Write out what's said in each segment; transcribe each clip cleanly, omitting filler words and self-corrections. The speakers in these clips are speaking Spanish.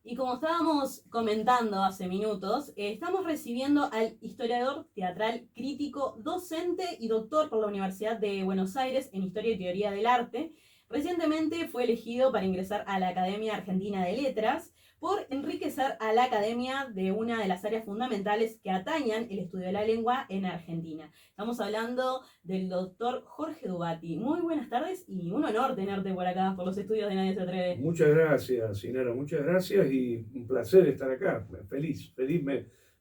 Y como estábamos comentando hace minutos, estamos recibiendo al historiador teatral, crítico, docente y doctor por la Universidad de Buenos Aires en Historia y Teoría del Arte. Recientemente fue elegido para ingresar a la Academia Argentina de Letras por enriquecer a la academia de una de las áreas fundamentales que atañan el estudio de la lengua en Argentina. Estamos hablando del doctor Jorge Dubati. Muy buenas tardes y un honor tenerte por acá, por los estudios de Nadie se atreve. Muchas gracias, Inara, muchas gracias y un placer estar acá. Feliz,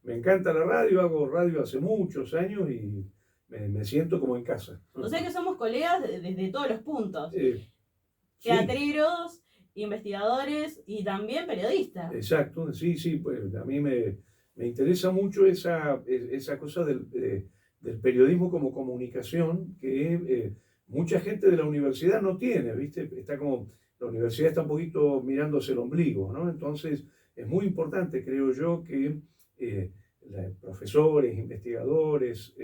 me encanta la radio, hago radio hace muchos años y me siento como en casa. O sea que somos colegas desde todos los puntos. Sí, Teatreros, investigadores y también periodistas. exacto, sí, pues a mí me interesa mucho esa cosa del periodismo como comunicación que mucha gente de la universidad no tiene, ¿viste? Está como, la universidad está un poquito mirándose el ombligo, ¿no? Entonces es muy importante, creo yo, que profesores, investigadores,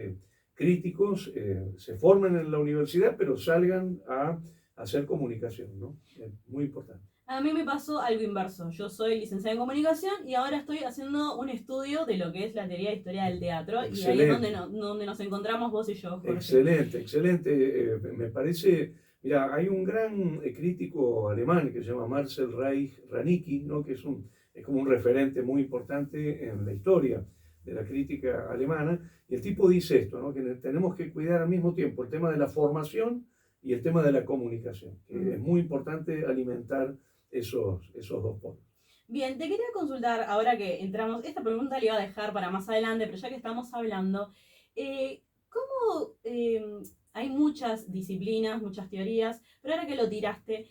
críticos se formen en la universidad, pero salgan a hacer comunicación, ¿no? Es muy importante. A mí me pasó algo inverso. Yo soy licenciada en comunicación y ahora estoy haciendo un estudio de lo que es la teoría de historia del teatro. Excelente. Y ahí es donde nos encontramos vos y yo, Jorge. Excelente. Me parece, mira, hay un gran crítico alemán que se llama Marcel Reich Ranicki, ¿no? Que es como un referente muy importante en la historia de la crítica alemana. Y el tipo dice esto, ¿no? Que tenemos que cuidar al mismo tiempo el tema de la formación y el tema de la comunicación. Que es muy importante alimentar esos dos polos. Bien, te quería consultar, ahora que entramos, esta pregunta la iba a dejar para más adelante, pero ya que estamos hablando, ¿cómo hay muchas disciplinas, muchas teorías, pero ahora que lo tiraste,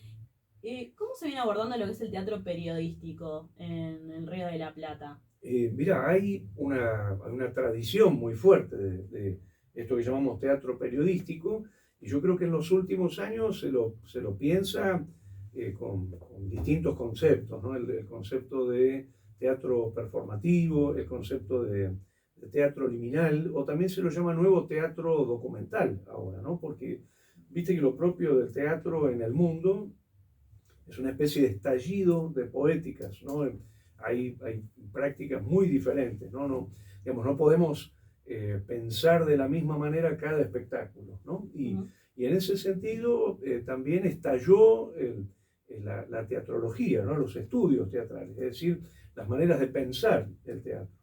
¿cómo se viene abordando lo que es el teatro periodístico en el Río de la Plata? Mira, hay una tradición muy fuerte de esto que llamamos teatro periodístico, y yo creo que en los últimos años se lo piensa con distintos conceptos, ¿no? El concepto de teatro performativo, el concepto de teatro liminal, o también se lo llama nuevo teatro documental ahora, ¿no? Porque viste que lo propio del teatro en el mundo es una especie de estallido de poéticas, ¿no? Hay prácticas muy diferentes, ¿no? Digamos, no podemos pensar de la misma manera cada espectáculo, ¿no? Y en ese sentido también estalló la teatrología, ¿no? Los estudios teatrales, es decir, las maneras de pensar el teatro.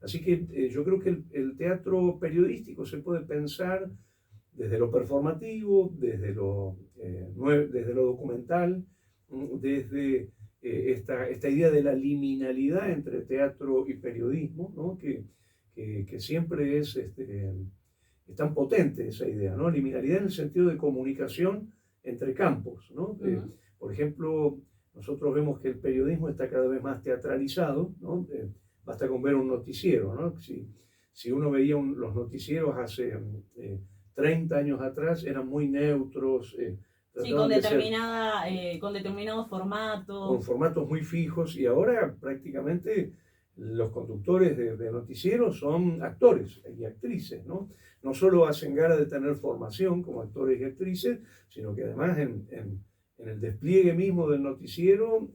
Así que yo creo que el teatro periodístico se puede pensar desde lo performativo, desde lo documental, desde esta idea de la liminalidad entre teatro y periodismo, ¿no? que siempre es tan potente esa idea, ¿no? Liminalidad en el sentido de comunicación entre campos, ¿no? Por ejemplo, nosotros vemos que el periodismo está cada vez más teatralizado, ¿no? Basta con ver un noticiero, ¿no? Si uno veía los noticieros hace 30 años atrás, eran muy neutros, sí, con determinados formatos. Con formatos muy fijos, y ahora prácticamente los conductores de noticieros son actores y actrices, ¿no? No solo hacen gala de tener formación como actores y actrices, sino que además en el despliegue mismo del noticiero,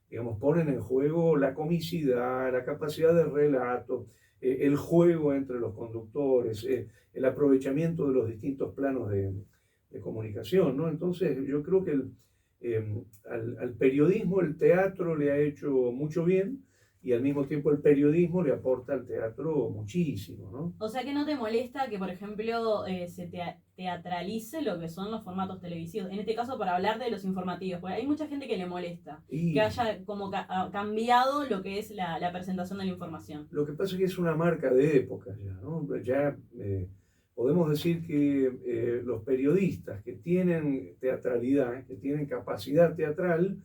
digamos, ponen en juego la comicidad, la capacidad de relato, el juego entre los conductores, el aprovechamiento de los distintos planos de comunicación, ¿no? Entonces yo creo que al periodismo el teatro le ha hecho mucho bien, y al mismo tiempo el periodismo le aporta al teatro muchísimo, ¿no? O sea que no te molesta que, por ejemplo, se teatralice lo que son los formatos televisivos, en este caso para hablar de los informativos, porque hay mucha gente que le molesta que haya como cambiado lo que es la presentación de la información. Lo que pasa es que es una marca de época ya, ¿no? Ya podemos decir que los periodistas que tienen teatralidad, que tienen capacidad teatral,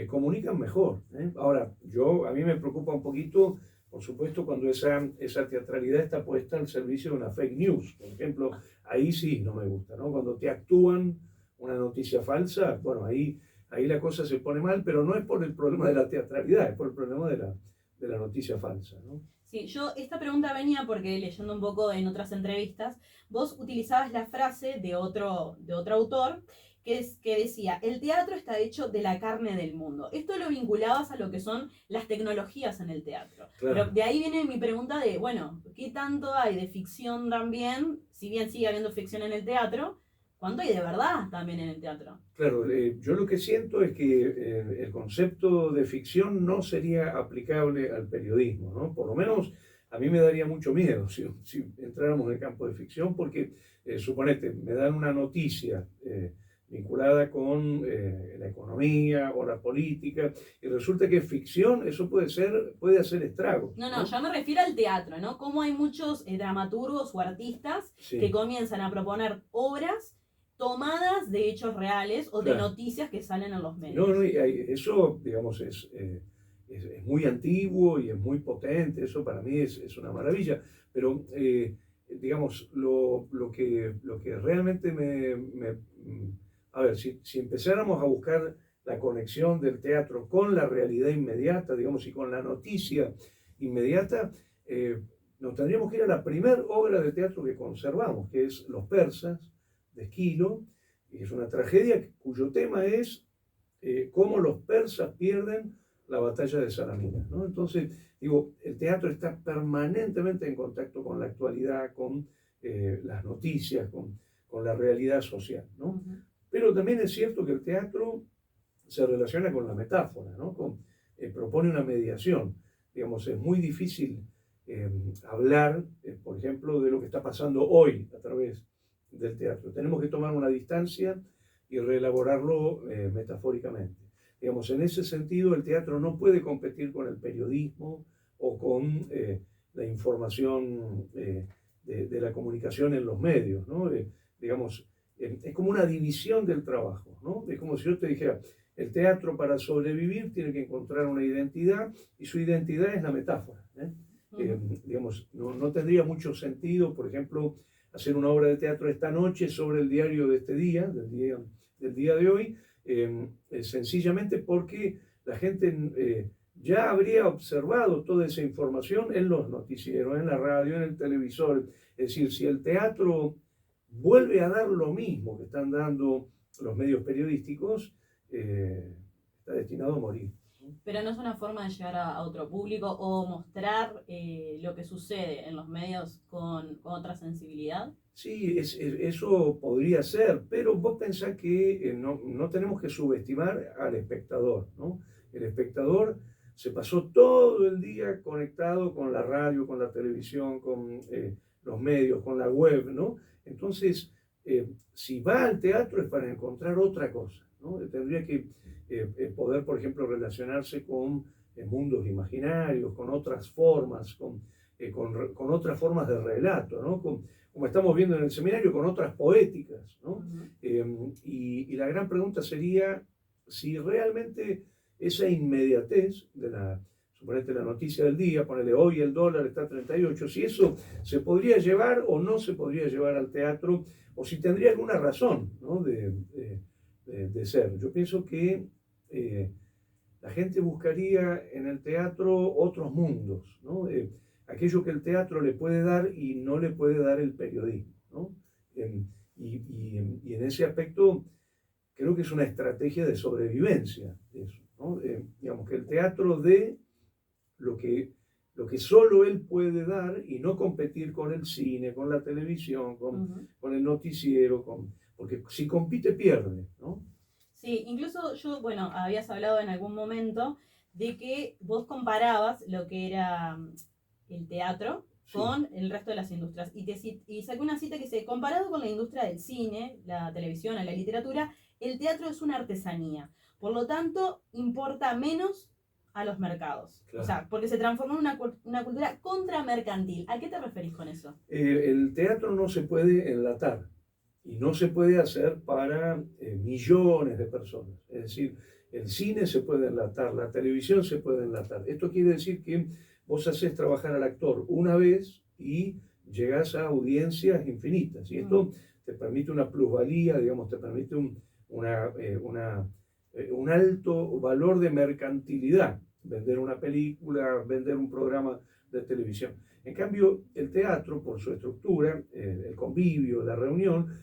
comunican mejor, ¿eh? Ahora, a mí me preocupa un poquito, por supuesto, cuando esa teatralidad está puesta al servicio de una fake news, por ejemplo, ahí sí no me gusta, ¿no? Cuando te actúan una noticia falsa, bueno, ahí la cosa se pone mal, pero no es por el problema de la teatralidad, es por el problema de la noticia falsa, ¿no? Sí, esta pregunta venía porque leyendo un poco en otras entrevistas, vos utilizabas la frase de otro autor que decía, el teatro está hecho de la carne del mundo. Esto lo vinculabas a lo que son las tecnologías en el teatro. Claro. Pero de ahí viene mi pregunta de, bueno, ¿qué tanto hay de ficción también? Si bien sigue habiendo ficción en el teatro, ¿cuánto hay de verdad también en el teatro? Claro, yo lo que siento es que el concepto de ficción no sería aplicable al periodismo, ¿no? Por lo menos a mí me daría mucho miedo si entráramos en el campo de ficción, porque suponete, me dan una noticia vinculada con la economía o la política, y resulta que es ficción, eso puede hacer estragos. No, yo me refiero al teatro, ¿no? Como hay muchos dramaturgos o artistas Sí. que comienzan a proponer obras tomadas de hechos reales o de Claro. noticias que salen en los medios. No, eso, digamos, es muy antiguo y es muy potente, eso para mí es una maravilla, pero digamos, lo que realmente a ver, si empezáramos a buscar la conexión del teatro con la realidad inmediata, digamos, y con la noticia inmediata, nos tendríamos que ir a la primera obra de teatro que conservamos, que es Los Persas, de Esquilo, y es una tragedia cuyo tema es cómo los persas pierden la batalla de Salamina, ¿no? Entonces, digo, el teatro está permanentemente en contacto con la actualidad, con las noticias, con la realidad social, ¿no? Uh-huh. Pero también es cierto que el teatro se relaciona con la metáfora, ¿no? Propone una mediación. Digamos, es muy difícil hablar, por ejemplo, de lo que está pasando hoy a través del teatro. Tenemos que tomar una distancia y reelaborarlo metafóricamente. Digamos, en ese sentido, el teatro no puede competir con el periodismo o con la información de la comunicación en los medios, ¿no? Digamos, es como una división del trabajo, ¿no? Es como si yo te dijera, el teatro para sobrevivir tiene que encontrar una identidad y su identidad es la metáfora, ¿eh? Digamos, no tendría mucho sentido, por ejemplo, hacer una obra de teatro esta noche sobre el diario de este día, del día de hoy, sencillamente porque la gente ya habría observado toda esa información en los noticieros, en la radio, en el televisor. Es decir, si el teatro vuelve a dar lo mismo que están dando los medios periodísticos, está destinado a morir. Pero no es una forma de llegar a otro público o mostrar lo que sucede en los medios con otra sensibilidad. Sí, eso podría ser, pero vos pensás que no tenemos que subestimar al espectador, ¿no? El espectador se pasó todo el día conectado con la radio, con la televisión, con los medios, con la web, ¿no? Entonces, si va al teatro es para encontrar otra cosa, ¿no? Tendría que poder, por ejemplo, relacionarse con mundos imaginarios, con otras formas, con otras formas de relato, ¿no? Como estamos viendo en el seminario, con otras poéticas, ¿no? Uh-huh. Y la gran pregunta sería si realmente esa inmediatez suponete la noticia del día, ponele hoy el dólar está a 38, si eso se podría llevar o no se podría llevar al teatro, o si tendría alguna razón, ¿no? de ser. Yo pienso que la gente buscaría en el teatro otros mundos, ¿no? Aquello que el teatro le puede dar y no le puede dar el periodismo, ¿no? Y en ese aspecto creo que es una estrategia de sobrevivencia eso, ¿no? Digamos que el teatro dé lo que solo él puede dar y no competir con el cine, con la televisión, con el noticiero, porque si compite pierde, ¿no? Sí, incluso yo, bueno, habías hablado en algún momento de que vos comparabas lo que era el teatro con el resto de las industrias. Y saqué una cita que dice, comparado con la industria del cine, la televisión, la literatura, el teatro es una artesanía. Por lo tanto, importa menos a los mercados. Claro. O sea, porque se transformó en una cultura contramercantil. ¿A qué te referís con eso? El teatro no se puede enlatar y no se puede hacer para millones de personas. Es decir, el cine se puede enlatar, la televisión se puede enlatar. Esto quiere decir que vos haces trabajar al actor una vez y llegás a audiencias infinitas. Y esto te permite una plusvalía, digamos, te permite un alto valor de mercantilidad. Vender una película, vender un programa de televisión. En cambio, el teatro, por su estructura, el convivio, la reunión,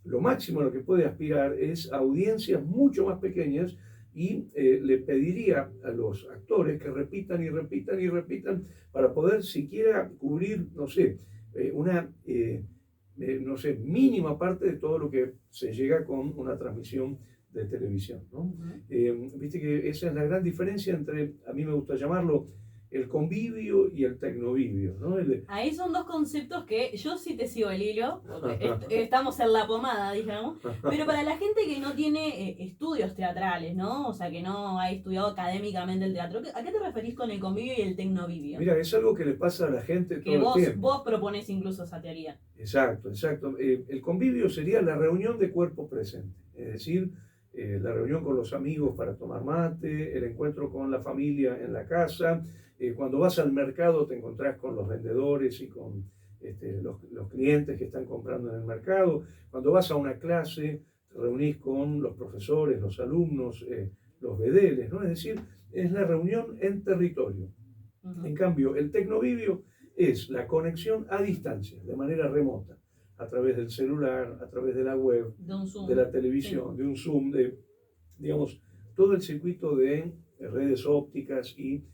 lo máximo a lo que puede aspirar es a audiencias mucho más pequeñas y le pediría a los actores que repitan y repitan y repitan para poder siquiera cubrir, no sé, no sé, mínima parte de todo lo que se llega con una transmisión de televisión, ¿no? Viste que esa es la gran diferencia entre, a mí me gusta llamarlo, el convivio y el tecnovivio, ¿no? Ahí son dos conceptos que yo sí te sigo el hilo, porque estamos en la pomada, digamos, pero para la gente que no tiene estudios teatrales, ¿no? O sea, que no ha estudiado académicamente el teatro, ¿a qué te referís con el convivio y el tecnovivio? Mira, es algo que le pasa a la gente que todo el tiempo. Vos proponés incluso esa teoría. Exacto, exacto. El convivio sería la reunión de cuerpo presente, es decir, la reunión con los amigos para tomar mate, el encuentro con la familia en la casa. Cuando vas al mercado te encontrás con los vendedores y con los clientes que están comprando en el mercado. Cuando vas a una clase te reunís con los profesores, los alumnos, los vedeles, ¿no? Es decir, es la reunión en territorio. En cambio, el tecnovivio es la conexión a distancia, de manera remota, a través del celular, a través de la web, de la televisión, de un Zoom, digamos, todo el circuito de redes ópticas y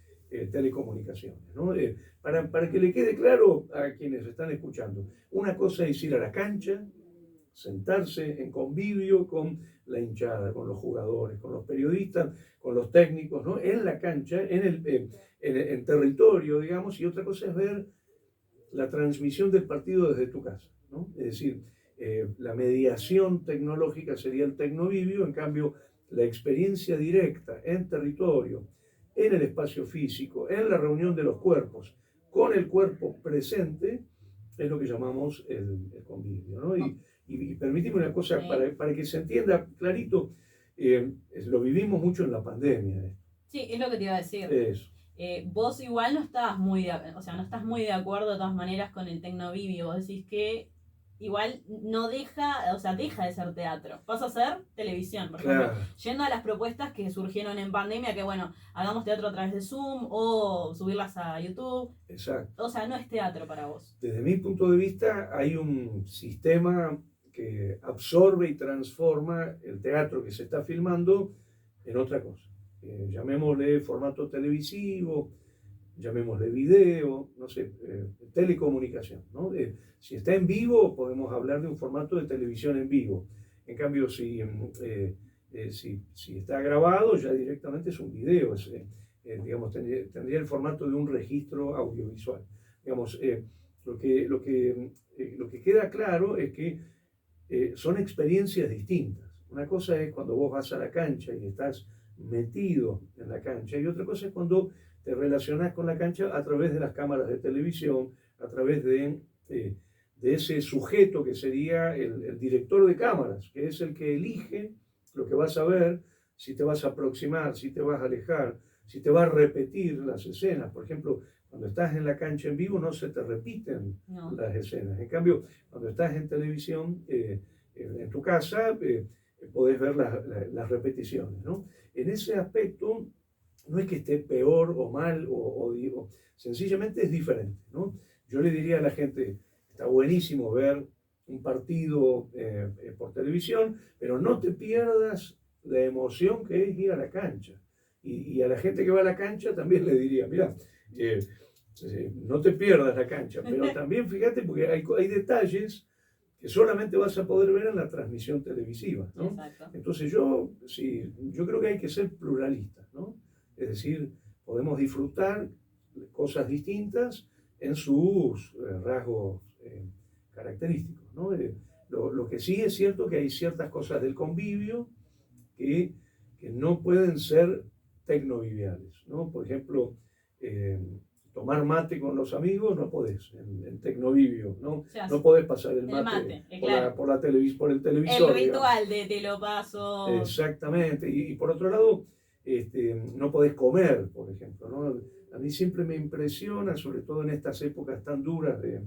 telecomunicaciones, ¿no? Para que le quede claro a quienes están escuchando, una cosa es ir a la cancha, sentarse en convivio con la hinchada, con los jugadores, con los periodistas, con los técnicos, ¿no? En la cancha, en territorio, digamos, y otra cosa es ver la transmisión del partido desde tu casa, ¿no? Es decir, la mediación tecnológica sería el tecnovivio, en cambio, la experiencia directa en territorio, en el espacio físico, en la reunión de los cuerpos, con el cuerpo presente, es lo que llamamos el convivio, ¿no? Y permíteme una cosa, para que se entienda clarito, lo vivimos mucho en la pandemia. Sí, es lo que te iba a decir. Eso. Vos igual no estás o sea, no estás muy de acuerdo de todas maneras con el tecnovivio. Vos decís que igual no deja, o sea, deja de ser teatro, pasa a ser televisión, por ejemplo, yendo a las propuestas que surgieron en pandemia, que bueno, hagamos teatro a través de Zoom o subirlas a YouTube. Exacto. O sea, no es teatro para vos. Desde mi punto de vista, hay un sistema que absorbe y transforma el teatro que se está filmando en otra cosa. Llamémosle formato televisivo, llamémosle video, no sé, telecomunicación, ¿no? Si está en vivo, podemos hablar de un formato de televisión en vivo. En cambio, si está grabado, ya directamente es un video, digamos, tendría el formato de un registro audiovisual. Digamos, lo que queda claro es que son experiencias distintas. Una cosa es cuando vos vas a la cancha y estás metido en la cancha, y otra cosa es cuando te relacionas con la cancha a través de las cámaras de televisión, a través de ese sujeto que sería el director de cámaras, que es el que elige lo que vas a ver, si te vas a aproximar, si te vas a alejar, si te va a repetir las escenas. Por ejemplo, cuando estás en la cancha en vivo no se te repiten las escenas. En cambio, cuando estás en televisión, en tu casa, podés ver las repeticiones, ¿no? En ese aspecto, no es que esté peor o mal, o sencillamente es diferente, ¿no? Yo le diría a la gente, está buenísimo ver un partido por televisión, pero no te pierdas la emoción que es ir a la cancha. Y a la gente que va a la cancha también le diría, mira, no te pierdas la cancha, pero también fíjate, porque hay detalles que solamente vas a poder ver en la transmisión televisiva, ¿no? Exacto. Entonces yo creo que hay que ser pluralistas, ¿no? Es decir, podemos disfrutar cosas distintas en sus rasgos característicos, ¿no? Lo que sí es cierto que hay ciertas cosas del convivio que no pueden ser tecnoviviales, ¿no? Por ejemplo, tomar mate con los amigos no podés en tecnovivio, ¿no? O sea, no podés pasar el mate por el televisor. El ritual de te lo paso. Exactamente, y por otro lado, no podés comer, por ejemplo, ¿no? A mí siempre me impresiona, sobre todo en estas épocas tan duras de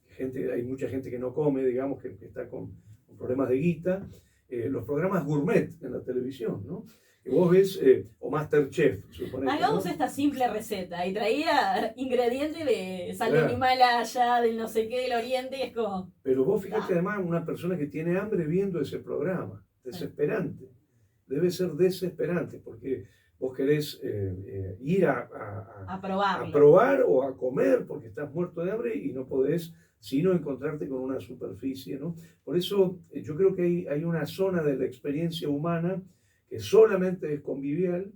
gente, hay mucha gente que no come, digamos, que está con problemas de guita, los programas gourmet en la televisión, ¿no? que vos ves, o Masterchef, suponete, Hagamos ¿no? esta simple receta y traía ingredientes de sal del Claro. Himalaya, del no sé qué, del Oriente, y es como, Pero vos fíjate además una persona que tiene hambre viendo ese programa, desesperante. Debe ser desesperante porque vos querés ir a probarlo. a probar o a comer porque estás muerto de hambre y no podés sino encontrarte con una superficie, ¿no? Por eso yo creo que hay una zona de la experiencia humana que solamente es convivial,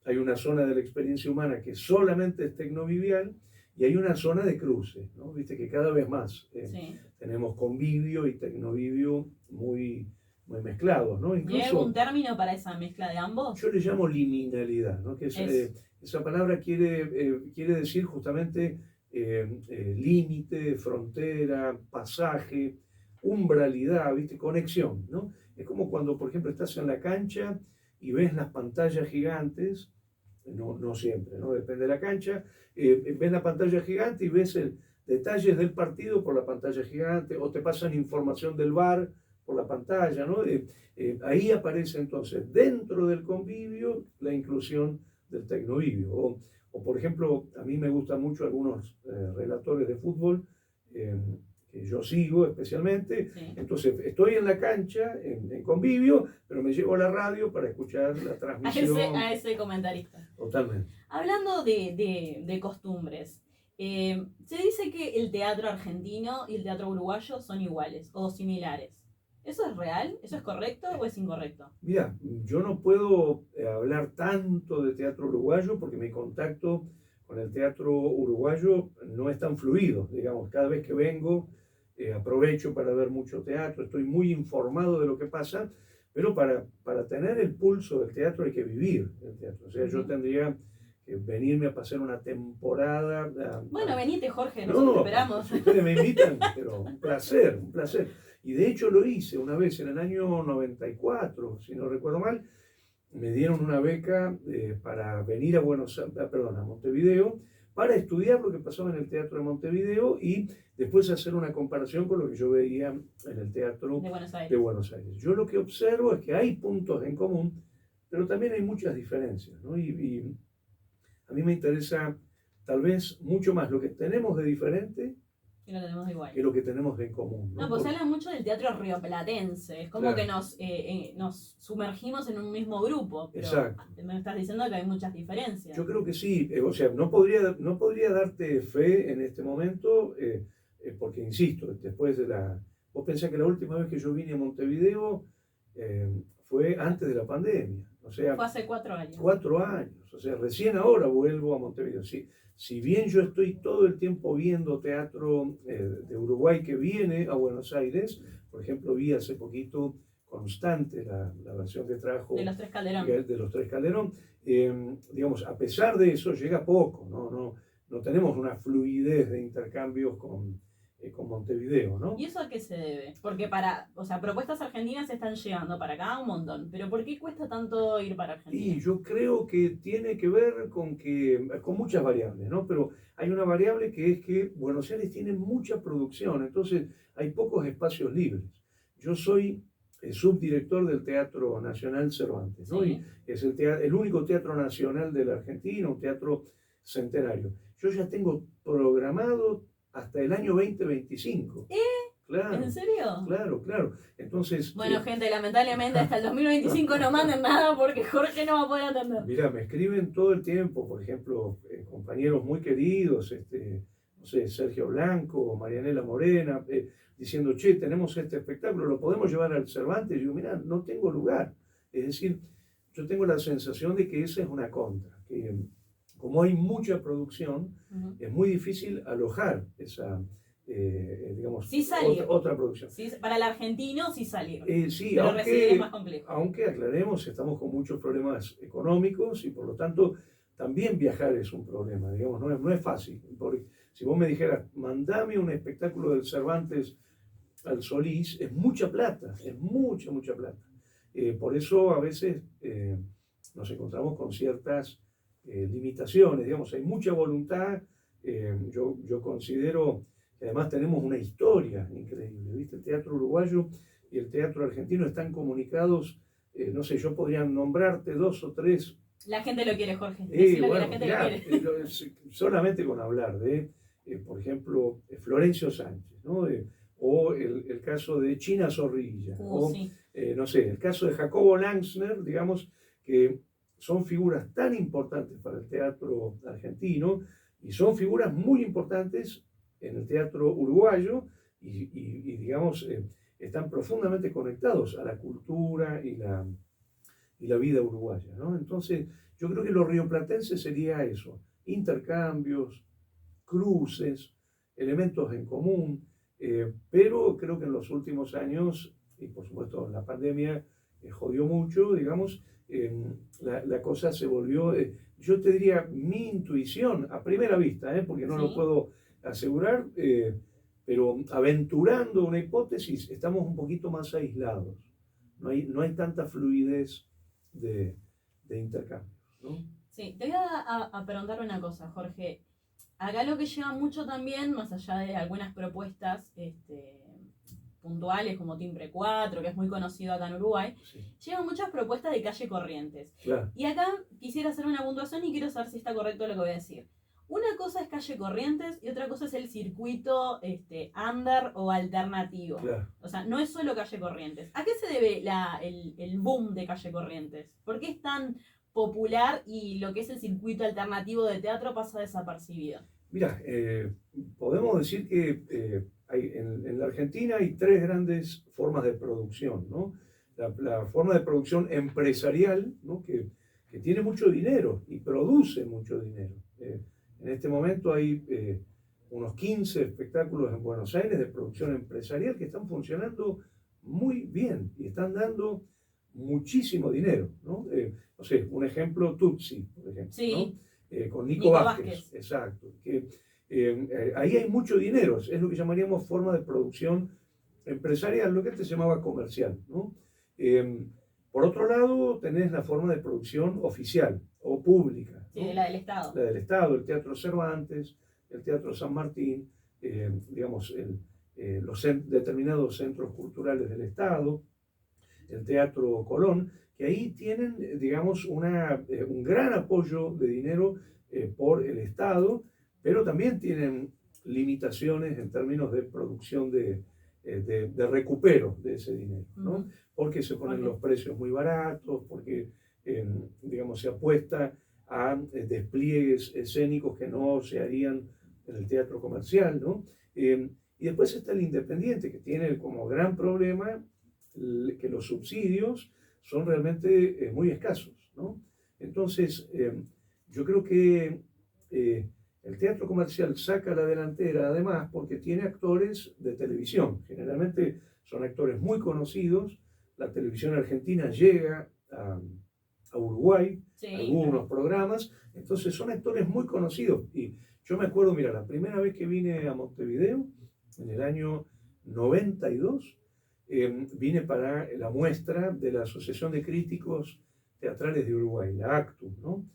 hay una zona de la experiencia humana que solamente es tecnovivial y hay una zona de cruce, ¿no? Viste que cada vez más Sí. tenemos convivio y tecnovivio muy mezclados, ¿no? ¿Y hay algún término para esa mezcla de ambos? Yo le llamo liminalidad, ¿no? Que esa palabra quiere decir justamente límite, frontera, pasaje, umbralidad, ¿viste? Conexión, ¿no? Es como cuando, por ejemplo, estás en la cancha y ves las pantallas gigantes, no siempre, ¿no? Depende de la cancha, ves la pantalla gigante y ves detalles del partido por la pantalla gigante, o te pasan información del VAR por la pantalla, ¿no? Ahí aparece entonces dentro del convivio la inclusión del tecnovivio. O por ejemplo, a mí me gustan mucho algunos relatores de fútbol que yo sigo especialmente. Sí. Entonces estoy en la cancha, en convivio, pero me llevo a la radio para escuchar la transmisión. A ese comentarista. Totalmente. Hablando de costumbres, se dice que el teatro argentino y el teatro uruguayo son iguales o similares. ¿Eso es real? ¿Eso es correcto o es incorrecto? Mira, yo no puedo hablar tanto de teatro uruguayo porque mi contacto con el teatro uruguayo no es tan fluido. Digamos, cada vez que vengo aprovecho para ver mucho teatro, estoy muy informado de lo que pasa, pero para tener el pulso del teatro hay que vivir el teatro. O sea, yo tendría que venirme a pasar una temporada. Bueno, venite, Jorge, nosotros te esperamos. Si ustedes me invitan, pero un placer, un placer. Y de hecho lo hice una vez en el año 94, si no recuerdo mal. Me dieron una beca para venir a Montevideo, para estudiar lo que pasaba en el teatro de Montevideo y después hacer una comparación con lo que yo veía en el teatro de Buenos Aires. Yo lo que observo es que hay puntos en común, pero también hay muchas diferencias, ¿no? Y a mí me interesa tal vez mucho más lo que tenemos de diferente que lo tenemos igual. Que lo que tenemos en común. No, pues se habla mucho del teatro rioplatense. Es como que nos sumergimos en un mismo grupo. Pero exacto. Me estás diciendo que hay muchas diferencias. Yo creo que sí. O sea, no podría darte fe en este momento, porque insisto, después de la. Vos pensás que la última vez que yo vine a Montevideo fue antes de la pandemia. O sea, fue hace 4 años. 4 años. O sea, recién ahora vuelvo a Montevideo. Sí. Si bien yo estoy todo el tiempo viendo teatro de Uruguay que viene a Buenos Aires, por ejemplo, vi hace poquito Constante, la versión que trajo de los Tres Calderón. De los Tres Calderón, digamos, a pesar de eso llega poco, no tenemos una fluidez de intercambios con Montevideo, ¿no? ¿Y eso a qué se debe? Porque propuestas argentinas están llegando para acá un montón, pero ¿por qué cuesta tanto ir para Argentina? Y yo creo que tiene que ver con muchas variables, ¿no? Pero hay una variable que es que Buenos Aires tiene mucha producción, entonces hay pocos espacios libres. Yo soy subdirector del Teatro Nacional Cervantes, ¿no? Sí. Y es el único teatro nacional de la Argentina, un teatro centenario. Yo ya tengo programado hasta el año 2025. Claro, ¿en serio? Claro. Entonces. Bueno, gente, lamentablemente hasta el 2025 no manden nada porque Jorge no va a poder atender. Mira, me escriben todo el tiempo, por ejemplo, compañeros muy queridos, no sé, Sergio Blanco o Marianela Morena, diciendo, che, tenemos este espectáculo, ¿lo podemos llevar al Cervantes? Y digo, mira, no tengo lugar. Es decir, yo tengo la sensación de que esa es una contra, que como hay mucha producción, es muy difícil alojar esa, digamos, sí otra producción. Sí, para el argentino sí salir, sí, pero recibir es más complejo. Aunque aclaremos, estamos con muchos problemas económicos y por lo tanto también viajar es un problema, digamos, no es fácil. Porque si vos me dijeras, mandame un espectáculo del Cervantes al Solís, es mucha plata, es mucha plata. Por eso a veces nos encontramos con ciertas limitaciones, digamos, hay mucha voluntad. Yo considero que además tenemos una historia increíble, ¿viste? El teatro uruguayo y el teatro argentino están comunicados no sé, yo podría nombrarte 2 o 3. La gente lo quiere, Jorge. Decilo Bueno, que la gente mirá, lo quiere. solamente con hablar de, por ejemplo, Florencio Sánchez, ¿no? O el caso de China Zorrilla, o Sí. no sé, el caso de Jacobo Langsner, digamos, que son figuras tan importantes para el teatro argentino y son figuras muy importantes en el teatro uruguayo y digamos, están profundamente conectados a la cultura y la vida uruguaya, ¿no? Entonces, yo creo que lo rioplatense sería eso, intercambios, cruces, elementos en común, pero creo que en los últimos años, y por supuesto la pandemia jodió mucho, digamos, la cosa se volvió, yo te diría, mi intuición a primera vista, porque no lo puedo asegurar, pero aventurando una hipótesis, estamos un poquito más aislados, no hay tanta fluidez de intercambios, ¿no? Sí, te voy a preguntar una cosa, Jorge. Acá lo que lleva mucho también, más allá de algunas propuestas puntuales como Timbre 4, que es muy conocido acá en Uruguay, Sí. llevan muchas propuestas de calle Corrientes. Claro. Y acá quisiera hacer una puntuación y quiero saber si está correcto lo que voy a decir. Una cosa es calle Corrientes y otra cosa es el circuito under o alternativo. Claro. O sea, no es solo calle Corrientes. ¿A qué se debe el boom de calle Corrientes? ¿Por qué es tan popular y lo que es el circuito alternativo de teatro pasa desapercibido? Mira, podemos decir que en la Argentina hay 3 grandes formas de producción, ¿no? La forma de producción empresarial, ¿no? que tiene mucho dinero y produce mucho dinero. En este momento hay unos 15 espectáculos en Buenos Aires de producción empresarial que están funcionando muy bien y están dando muchísimo dinero, ¿no? No sé, un ejemplo, Tutsi, por ejemplo, Sí. ¿no? Con Nico Vázquez. Exacto. Que, ahí hay mucho dinero, es lo que llamaríamos forma de producción empresarial, lo que antes se llamaba comercial, ¿no? Por otro lado, tenés la forma de producción oficial o pública, ¿no? Sí, la del Estado. La del Estado, el Teatro Cervantes, el Teatro San Martín, digamos, los determinados centros culturales del Estado, el Teatro Colón, que ahí tienen, digamos, un gran apoyo de dinero por el Estado, pero también tienen limitaciones en términos de producción de recupero de ese dinero, ¿no? Porque se ponen los precios muy baratos, porque, digamos, se apuesta a despliegues escénicos que no se harían en el teatro comercial, ¿no? Y después está el independiente, que tiene como gran problema que los subsidios son realmente muy escasos, ¿no? Entonces, yo creo que el teatro comercial saca la delantera además porque tiene actores de televisión. Generalmente son actores muy conocidos. La televisión argentina llega a Uruguay, sí, algunos programas, entonces son actores muy conocidos. Y yo me acuerdo, mira, la primera vez que vine a Montevideo, en el año 92, vine para la muestra de la Asociación de Críticos Teatrales de Uruguay, la ACTU, ¿no?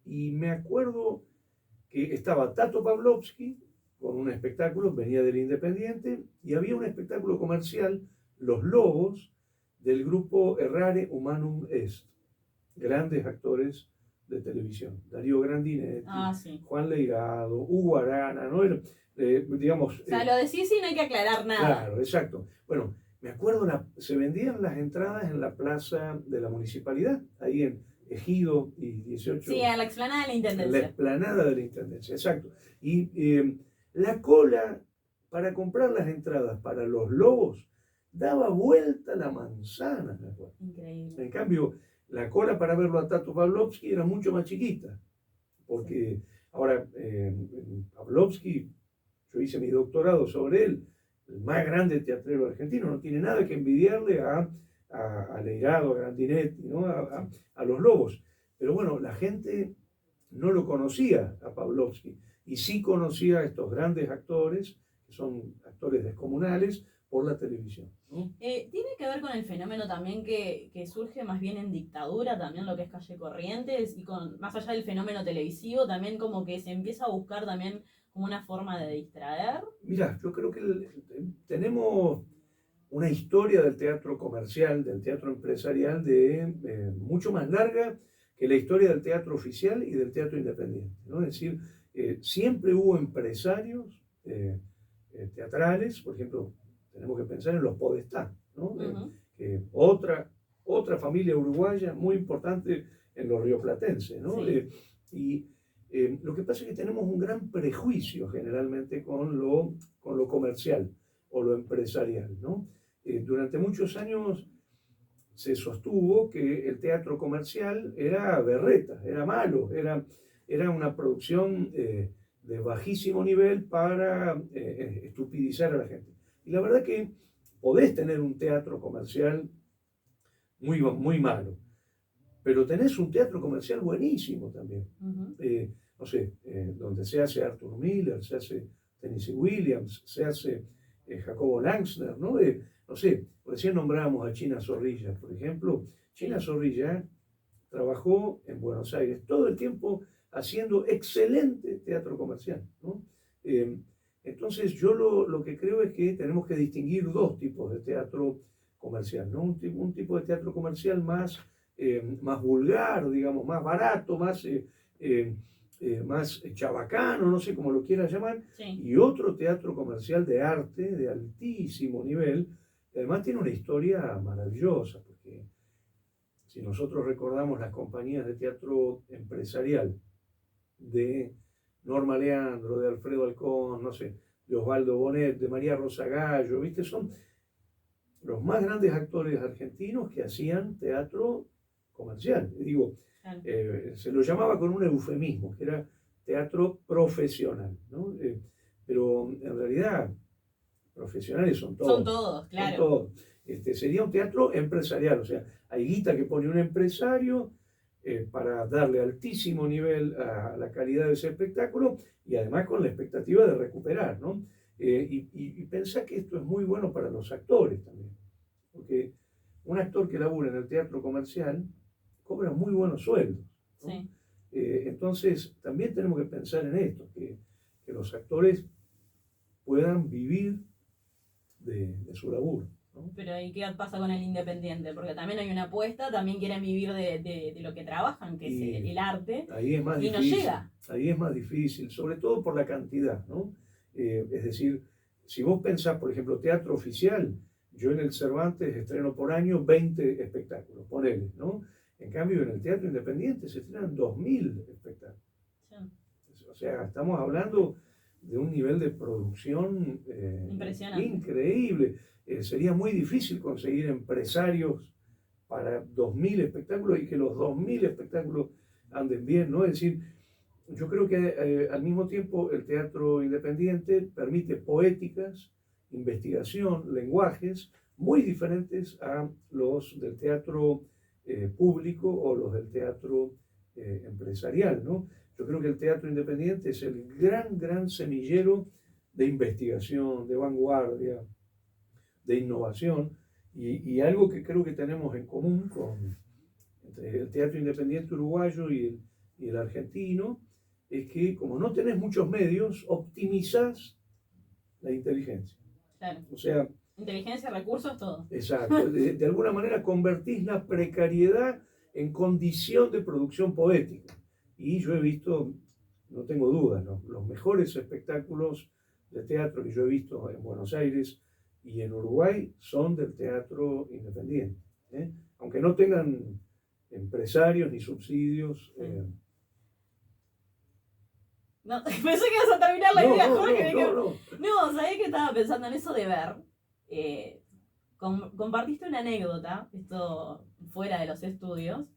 Y me acuerdo que estaba Tato Pavlovsky con un espectáculo, venía del Independiente, y había un espectáculo comercial, Los Lobos, del grupo Errare Humanum Est, grandes actores de televisión, Darío Grandinetti, sí, Juan Leirado, Hugo Arana, ¿no? Digamos, o sea, lo decís y no hay que aclarar nada. Claro, exacto. Bueno, me acuerdo, se vendían las entradas en la plaza de la municipalidad, ahí en Ejido y 18. Sí, a la explanada de la Intendencia. En la explanada de la Intendencia, exacto. Y la cola para comprar las entradas para Los Lobos daba vuelta la manzana, me acuerdo. Increíble. En cambio, la cola para verlo a Tato Pavlovsky era mucho más chiquita, porque ahora Pavlovsky, yo hice mi doctorado sobre él, el más grande teatrero argentino, no tiene nada que envidiarle a Leirado, a Grandinetti, ¿no? a Los Lobos. Pero bueno, la gente no lo conocía a Pavlovsky y sí conocía a estos grandes actores, que son actores descomunales, por la televisión, ¿no? ¿Tiene que ver con el fenómeno también que surge más bien en dictadura, también lo que es Calle Corrientes, y con más allá del fenómeno televisivo, también como que se empieza a buscar también como una forma de distraer? Mira, yo creo que tenemos una historia del teatro comercial, del teatro empresarial, mucho más larga que la historia del teatro oficial y del teatro independiente, ¿no? Es decir, siempre hubo empresarios teatrales, por ejemplo, tenemos que pensar en los Podestá, ¿no? Otra familia uruguaya muy importante en los rioplatenses, ¿no? Sí. Lo que pasa es que tenemos un gran prejuicio generalmente con lo comercial o lo empresarial, ¿no? Durante muchos años se sostuvo que el teatro comercial era berreta, era malo, era una producción de bajísimo nivel para estupidizar a la gente. Y la verdad que podés tener un teatro comercial muy malo, pero tenés un teatro comercial buenísimo también. No sé, donde se hace Arthur Miller, se hace Tennessee Williams, se hace Jacobo Langsner, ¿no? No sé, recién nombrábamos a China Zorrilla, por ejemplo. China Zorrilla trabajó en Buenos Aires todo el tiempo haciendo excelente teatro comercial, ¿no? Entonces yo lo que creo es que tenemos que distinguir dos tipos de teatro comercial, ¿no? Un tipo de teatro comercial más vulgar, digamos, más barato, más chabacano, no sé cómo lo quieras llamar, sí. Y otro teatro comercial de arte de altísimo nivel, que además tiene una historia maravillosa, porque si nosotros recordamos las compañías de teatro empresarial de Norma Leandro, de Alfredo Alcón, no sé, de Osvaldo Bonet, de María Rosa Gallo, ¿viste? Son los más grandes actores argentinos que hacían teatro comercial. Digo, Claro. Se lo llamaba con un eufemismo, que era teatro profesional, ¿no? Pero en realidad, profesionales son todos. Son todos, claro. Son todos. Sería un teatro empresarial, o sea, hay guita que pone un empresario para darle altísimo nivel a la calidad de ese espectáculo y además con la expectativa de recuperar, ¿no? Y pensá que esto es muy bueno para los actores también, porque un actor que labura en el teatro comercial cobra muy buenos sueldos, ¿no? Sí. Entonces, también tenemos que pensar en esto, que los actores puedan vivir de su laburo, ¿no? Pero ¿y qué pasa con el independiente? Porque también hay una apuesta, también quieren vivir de lo que trabajan, que es el arte, ahí es más y no difícil, llega. Ahí es más difícil, sobre todo por la cantidad, ¿no? Es decir, si vos pensás, por ejemplo, teatro oficial, yo en el Cervantes estreno por año 20 espectáculos, ponele, ¿no? En cambio, en el teatro independiente se estrenan 2000 espectáculos. Sí. O sea, estamos hablando de un nivel de producción impresionante, increíble. Sería muy difícil conseguir empresarios para 2000 espectáculos y que los 2000 espectáculos anden bien, ¿no? Es decir, yo creo que al mismo tiempo el teatro independiente permite poéticas, investigación, lenguajes muy diferentes a los del teatro público o los del teatro empresarial, ¿no? Yo creo que el teatro independiente es el gran semillero de investigación, de vanguardia, de innovación, y algo que creo que tenemos en común entre el teatro independiente uruguayo y el argentino, es que como no tenés muchos medios, optimizás la inteligencia. Claro. O sea, inteligencia, recursos, todo. Exacto. De alguna manera convertís la precariedad en condición de producción poética. Y yo he visto, no tengo dudas, ¿no?, los mejores espectáculos de teatro que yo he visto en Buenos Aires y en Uruguay son del teatro independiente, ¿eh? Aunque no tengan empresarios ni subsidios. No, pensé que ibas a terminar la idea, Jorge. No, ¿sabés que estaba pensando en eso de ver? Compartiste una anécdota, esto fuera de los estudios,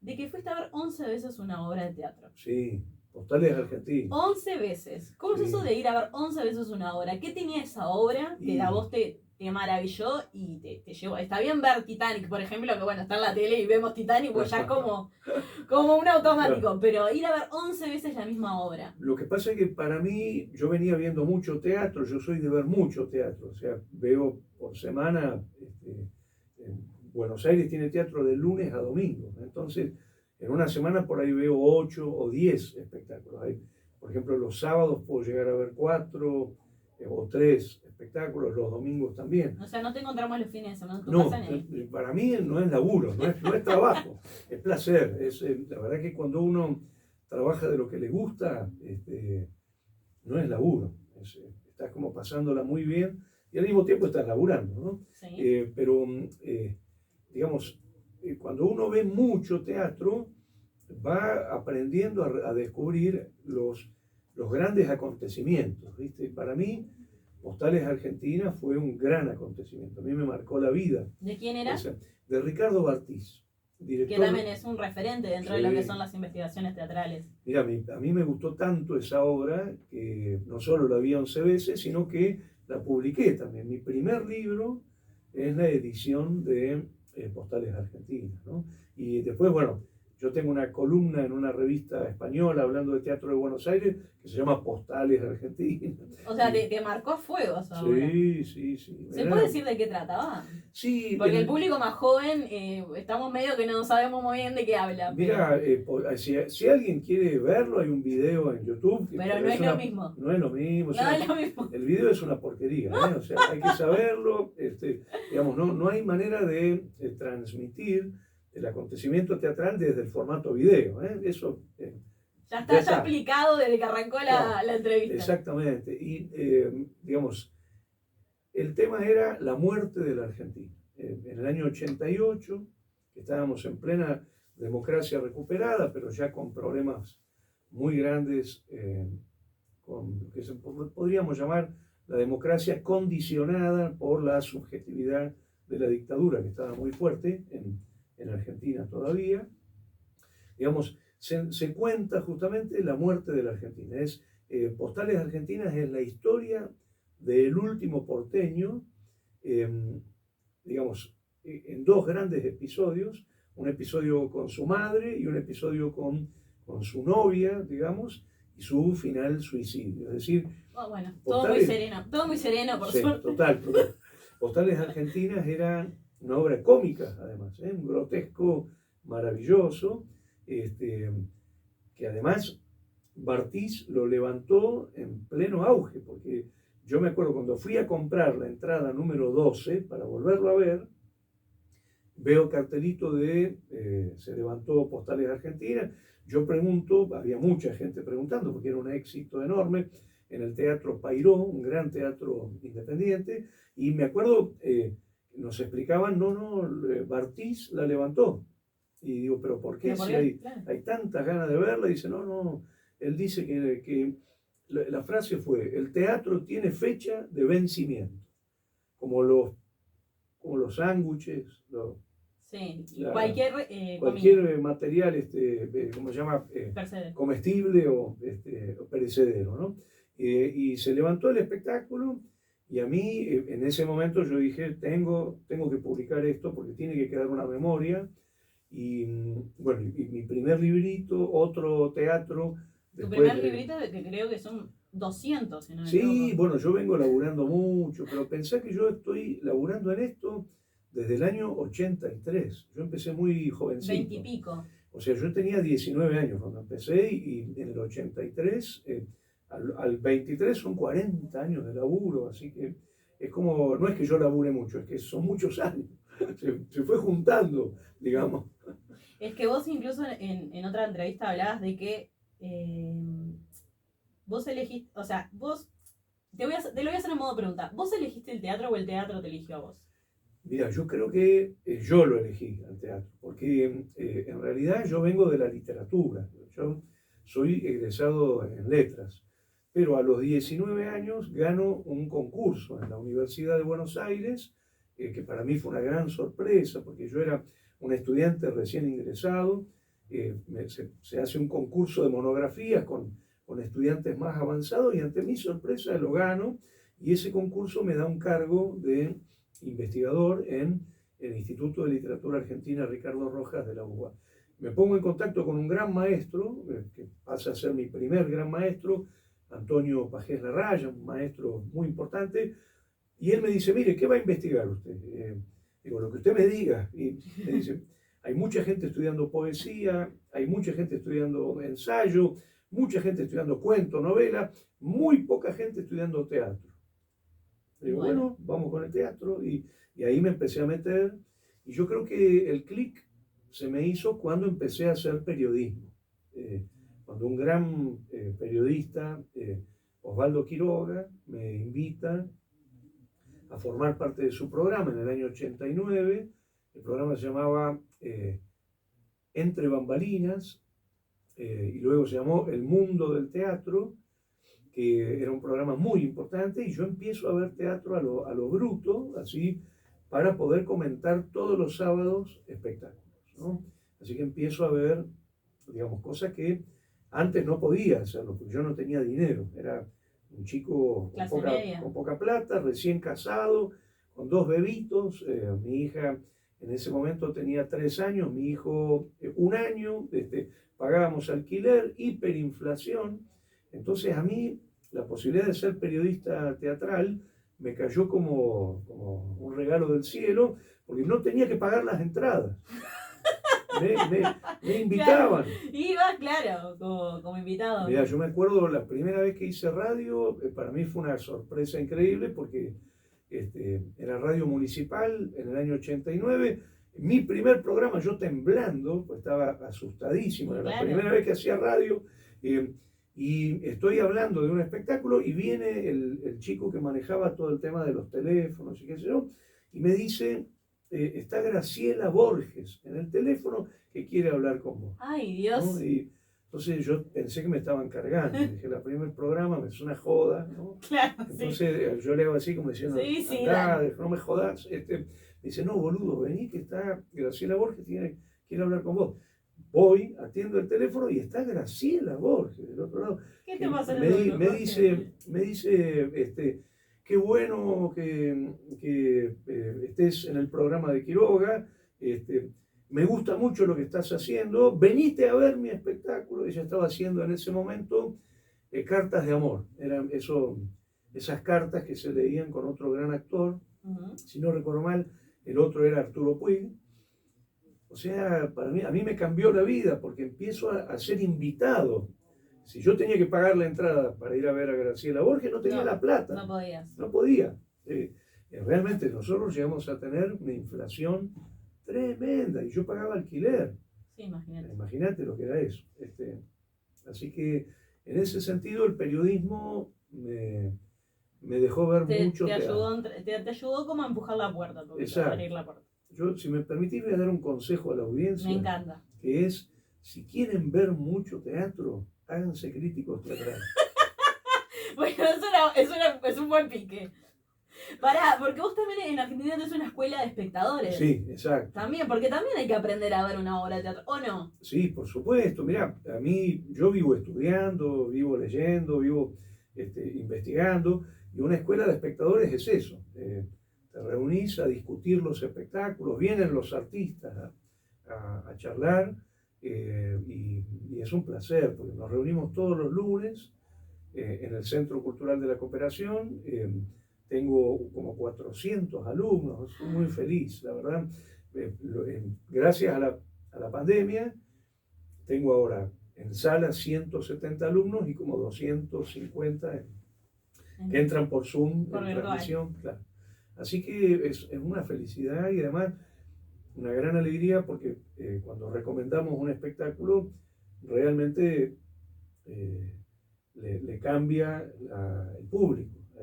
de que fuiste a ver 11 veces una obra de teatro. Sí, Postales Argentinos. 11 veces. ¿Cómo es eso de ir a ver 11 veces una obra? ¿Qué tenía esa obra que a vos te maravilló y te llevó? Está bien ver Titanic, por ejemplo, que bueno, está en la tele y vemos Titanic, pues ya es como un automático, pero ir a ver 11 veces la misma obra. Lo que pasa es que para mí, yo venía viendo mucho teatro, yo soy de ver mucho teatro, o sea, veo por semana, en Buenos Aires tiene teatro de lunes a domingo, entonces en una semana por ahí veo 8 o 10 espectáculos. Por ejemplo, los sábados puedo llegar a ver 4 o 3 espectáculos. espectáculos, los domingos también. O sea, no te encontramos los fines de semana en tu No, casa ni... para mí no es laburo, no es trabajo, es placer. La verdad que cuando uno trabaja de lo que le gusta, no es laburo. Estás como pasándola muy bien y al mismo tiempo estás laburando, ¿no? Sí. Pero, digamos, cuando uno ve mucho teatro, va aprendiendo a descubrir los grandes acontecimientos, ¿viste? Para mí, Postales Argentina fue un gran acontecimiento. A mí me marcó la vida. ¿De quién era? De Ricardo Bartiz, director. Que también es un referente dentro Sí. de lo que son las investigaciones teatrales. Mira, a mí me gustó tanto esa obra que no solo la vi 11 veces, sino que la publiqué también. Mi primer libro es la edición de Postales Argentinas, ¿no? Y después, bueno, yo tengo una columna en una revista española hablando de teatro de Buenos Aires que se llama Postales Argentinas. O sea, te marcó a fuego esa obra. Sí, sí, sí. ¿Se puede decir de qué trataba? Sí. Porque el público más joven, estamos medio que no sabemos muy bien de qué habla. Mira, si alguien quiere verlo, hay un video en YouTube. Pero no es lo mismo. No es lo mismo. No es lo mismo. El video es una porquería, ¿eh? O sea, hay que saberlo. Digamos, no hay manera de transmitir el acontecimiento teatral desde el formato video, ¿eh? Eso... Ya está aplicado desde que arrancó la entrevista. Exactamente. Y, digamos, el tema era la muerte de la Argentina. En el año 88, estábamos en plena democracia recuperada, pero ya con problemas muy grandes, con lo que podríamos llamar la democracia condicionada por la subjetividad de la dictadura, que estaba muy fuerte en Argentina todavía. Digamos, se cuenta justamente la muerte de la Argentina. Postales Argentinas es la historia del último porteño, digamos, en dos grandes episodios, un episodio con su madre y un episodio con su novia, digamos, y su final suicidio. Es decir, bueno, todo muy sereno, por sí, suerte. Total. Postales Argentinas era una obra cómica, además, un grotesco maravilloso, que además Bartiz lo levantó en pleno auge, porque yo me acuerdo cuando fui a comprar la entrada número 12 para volverlo a ver, veo cartelito de se levantó Postales Argentinas. Yo pregunto, había mucha gente preguntando porque era un éxito enorme en el Teatro Pairó, un gran teatro independiente, y me acuerdo, nos explicaban, Bartiz la levantó. Y digo, ¿pero por qué? Si hay tantas ganas de verla. Y dice, no, él dice que la frase fue, el teatro tiene fecha de vencimiento, como los sándwiches, sí, cualquier material, ¿cómo se llama? Comestible o perecedero, ¿no? Y se levantó el espectáculo y a mí en ese momento yo dije, tengo que publicar esto porque tiene que quedar una memoria. Y bueno, y mi primer librito, otro teatro. Tu primer librito, que creo que son 200, si no me equivoco. Sí, bueno, yo vengo laburando mucho, pero pensé que yo estoy laburando en esto desde el año 83. Yo empecé muy jovencito. 20 y pico. O sea, yo tenía 19 años cuando empecé y en el 83, al 23 son 40 años de laburo, así que es como, no es que yo labure mucho, es que son muchos años. Se fue juntando, digamos. Es que vos incluso en otra entrevista hablabas de que vos elegiste, o sea, vos, te lo voy a hacer en modo pregunta, ¿vos elegiste el teatro o el teatro te eligió a vos? Mira, yo creo que yo lo elegí al teatro, porque en realidad yo vengo de la literatura, yo soy egresado en letras, pero a los 19 años gano un concurso en la Universidad de Buenos Aires, que para mí fue una gran sorpresa, porque yo era un estudiante recién ingresado, se hace un concurso de monografías con estudiantes más avanzados y ante mi sorpresa lo gano y ese concurso me da un cargo de investigador en el Instituto de Literatura Argentina Ricardo Rojas de la UBA. Me pongo en contacto con un gran maestro, que pasa a ser mi primer gran maestro, Antonio Pajés Larraya, un maestro muy importante, y él me dice, mire, ¿qué va a investigar usted? Digo, lo que usted me diga. Y me dice, hay mucha gente estudiando poesía, hay mucha gente estudiando ensayo, mucha gente estudiando cuento, novela, muy poca gente estudiando teatro. Digo, bueno, vamos con el teatro y ahí me empecé a meter y yo creo que el clic se me hizo cuando empecé a hacer periodismo. Cuando un gran periodista, Osvaldo Quiroga, me invita a formar parte de su programa en el año 89. El programa se llamaba Entre Bambalinas y luego se llamó El Mundo del Teatro, que era un programa muy importante, y yo empiezo a ver teatro a lo bruto, así, para poder comentar todos los sábados espectáculos, ¿no? Así que empiezo a ver, digamos, cosas que antes no podía hacerlo, porque yo no tenía dinero, era un chico con poca plata, recién casado, con 2 bebitos, mi hija en ese momento tenía 3 años, mi hijo 1 año, pagábamos alquiler, hiperinflación, entonces a mí la posibilidad de ser periodista teatral me cayó como un regalo del cielo, porque no tenía que pagar las entradas. Me invitaban. Claro, iba, claro, como invitado. Mira, yo me acuerdo la primera vez que hice radio, para mí fue una sorpresa increíble porque era radio municipal en el año 89. Mi primer programa, yo temblando, pues estaba asustadísimo, era la primera vez que hacía radio. Y estoy hablando de un espectáculo y viene el chico que manejaba todo el tema de los teléfonos y qué sé yo, y me dice, está Graciela Borges en el teléfono que quiere hablar con vos. ¡Ay, Dios! ¿No? Y entonces yo pensé que me estaban cargando. Dije, la primer programa me suena joda, ¿no? Claro, entonces sí. Yo le hago así como diciendo, sí, no me jodas. Me dice, no, boludo, vení que está Graciela Borges, quiere hablar con vos. Voy, atiendo el teléfono y está Graciela Borges del otro lado. ¿Qué te pasa? Me dice, qué bueno que estés en el programa de Quiroga, me gusta mucho lo que estás haciendo, veniste a ver mi espectáculo. Ella estaba haciendo en ese momento cartas de amor, eran esas cartas que se leían con otro gran actor, si no recuerdo mal, el otro era Arturo Puig. O sea, a mí me cambió la vida porque empiezo a ser invitado. Si yo tenía que pagar la entrada para ir a ver a Graciela Borges, no tenía la plata. No podías. No podía. Realmente nosotros llegamos a tener una inflación tremenda y yo pagaba alquiler. Sí, imagínate. Imagínate lo que era eso. Así que en ese sentido el periodismo me dejó ver mucho teatro. Te ayudó como a empujar la puerta, a abrir la puerta. Yo, si me permitís, voy a dar un consejo a la audiencia. Me encanta. Que es, si quieren ver mucho teatro, háganse críticos teatrales. Bueno, es un buen pique. Porque vos también en Argentina tenés una escuela de espectadores. Sí, exacto. También, porque también hay que aprender a ver una obra de teatro, ¿o no? Sí, por supuesto. Mirá, a mí, yo vivo estudiando, vivo leyendo, vivo investigando, y una escuela de espectadores es eso. Te reunís a discutir los espectáculos, vienen los artistas a charlar, y es un placer, porque nos reunimos todos los lunes en el Centro Cultural de la Cooperación. Tengo como 400 alumnos, estoy muy feliz, la verdad. Gracias a la pandemia, tengo ahora en sala 170 alumnos y como 250 que entran por Zoom, por transmisión. Claro. Así que es una felicidad y además una gran alegría porque cuando recomendamos un espectáculo, realmente le cambia el público a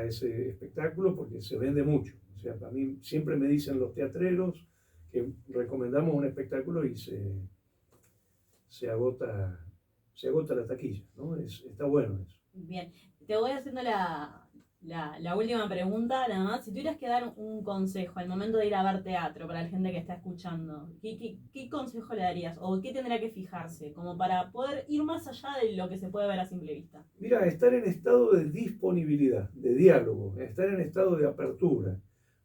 ese espectáculo porque se vende mucho. O sea, a mí siempre me dicen los teatreros que recomendamos un espectáculo y se agota la taquilla, ¿no? Está bueno eso. Bien, te voy haciendo la última pregunta, nada más. Si tuvieras que dar un consejo al momento de ir a ver teatro para la gente que está escuchando, ¿qué consejo le darías? ¿O qué tendrá que fijarse? Como para poder ir más allá de lo que se puede ver a simple vista. Mira, estar en estado de disponibilidad, de diálogo, estar en estado de apertura,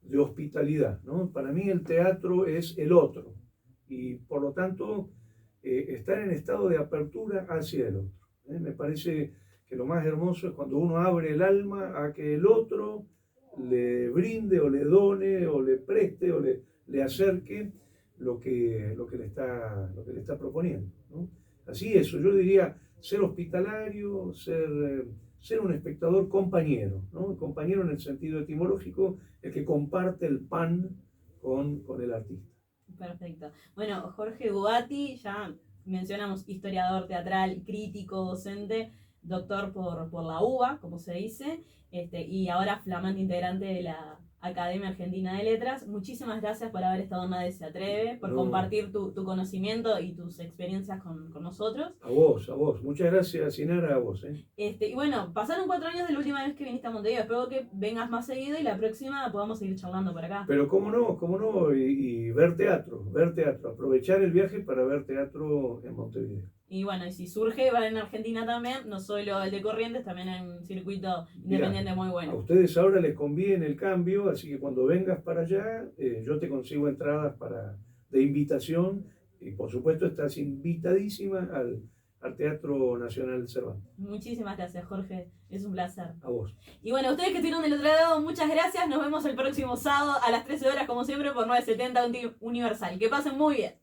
de hospitalidad, ¿no? Para mí el teatro es el otro y por lo tanto estar en estado de apertura hacia el otro. Me parece que lo más hermoso es cuando uno abre el alma a que el otro le brinde o le done o le preste o le acerque lo que le está proponiendo, ¿no? Así eso, yo diría ser hospitalario, ser ser un espectador compañero, ¿no? Compañero en el sentido etimológico, el que comparte el pan con el artista. Perfecto. Bueno, Jorge Gubati, ya mencionamos historiador teatral, crítico, docente, doctor por la UBA, como se dice, y ahora flamante integrante de la Academia Argentina de Letras. Muchísimas gracias por haber estado en Nadie se atreve, por compartir tu conocimiento y tus experiencias con nosotros. A vos, a vos. Muchas gracias, Inara, a vos. Y bueno, pasaron 4 años de la última vez que viniste a Montevideo. Espero que vengas más seguido y la próxima podamos seguir charlando por acá. Pero cómo no, y ver teatro, aprovechar el viaje para ver teatro en Montevideo. Y bueno, y si surge, va en Argentina también, no solo el de Corrientes, también hay un circuito independiente. Mirá, muy bueno. A ustedes ahora les conviene el cambio, así que cuando vengas para allá, yo te consigo entradas de invitación, y por supuesto estás invitadísima al Teatro Nacional Cervantes. Muchísimas gracias, Jorge, es un placer. A vos. Y bueno, ustedes que estuvieron del otro lado, muchas gracias, nos vemos el próximo sábado a las 13 horas, como siempre, por 970 Universal. Que pasen muy bien.